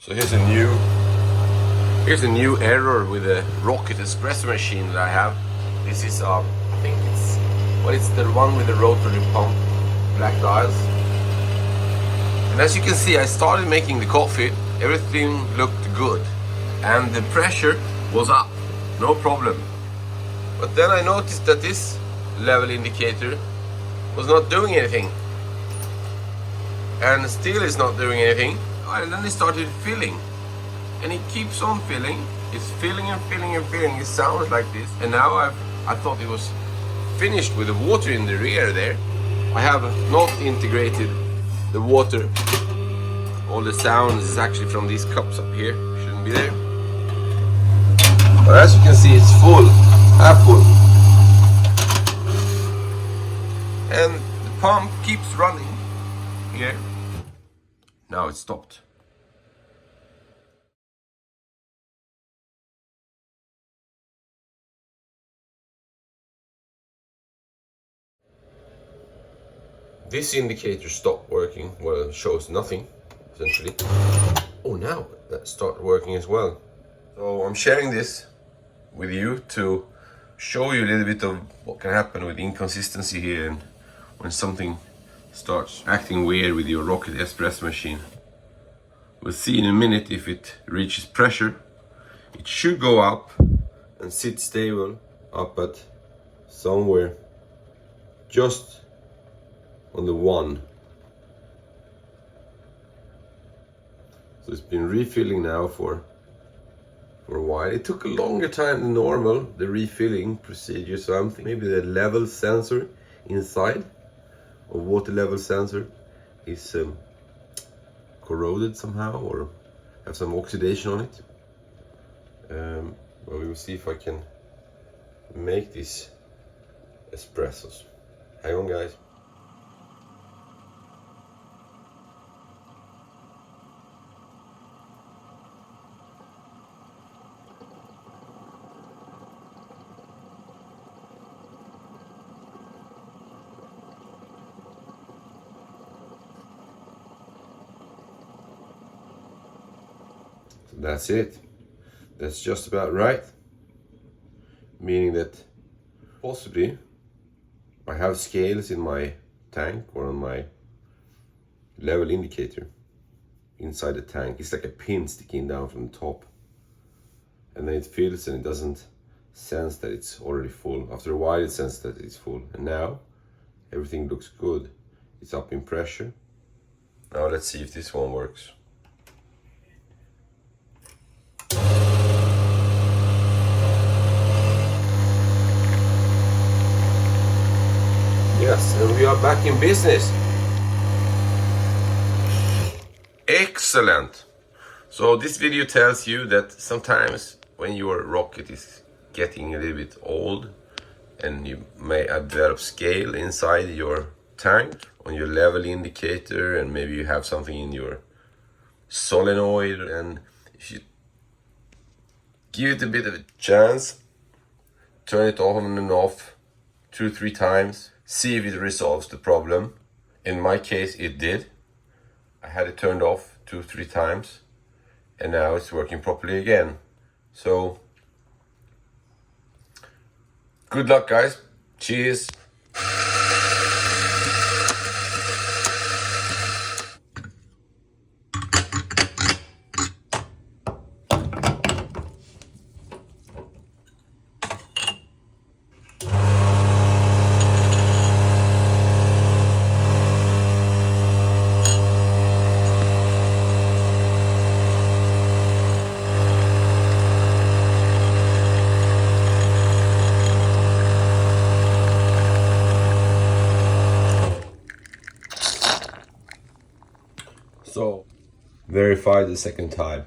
So here's a new error with the rocket espresso machine that I have. This is I think it's the one with the rotary pump, black dials. And as you can see, I started making the coffee, everything looked good, and the pressure was up, no problem. But then I noticed that this level indicator was not doing anything, and still is not doing anything. And then it started filling, and it keeps on filling. It's filling and filling and filling. It sounds like this. And now I thought it was finished with the water in the rear there. I have not integrated the water. All the sound is actually from these cups up here. Shouldn't be there. But as you can see, it's full, half full. And the pump keeps running here. Now it stopped. This indicator stopped working. Well, it shows nothing, essentially. Oh, now that started working as well. So I'm sharing this with you to show you a little bit of what can happen with inconsistency here and when something starts acting weird with your rocket espresso machine. We'll see in a minute if it reaches pressure. It should go up and sit stable up at somewhere just on the 1. So it's been refilling now for a while. It took a longer time than normal, the refilling procedure, so I'm thinking maybe the level sensor inside, or water level sensor, is corroded somehow or have some oxidation on it. Well, we will see if I can make these espressos. Hang on, guys. That's it. That's just about right. Meaning that possibly I have scales in my tank or on my level indicator inside the tank. It's like a pin sticking down from the top. And then it fills and it doesn't sense that it's already full. After a while it senses that it's full. And now everything looks good. It's up in pressure. Now let's see if this one works. Yes, and we are back in business. Excellent. So this video tells you that sometimes when your rocket is getting a little bit old and you may develop scale inside your tank on your level indicator, and maybe you have something in your solenoid, and if you give it a bit of a chance, turn it on and off 2-3 times, see if it resolves the problem. In my case it did. I had it turned off 2-3 times and now it's working properly again. So good luck, guys. Cheers. So, verify the second time.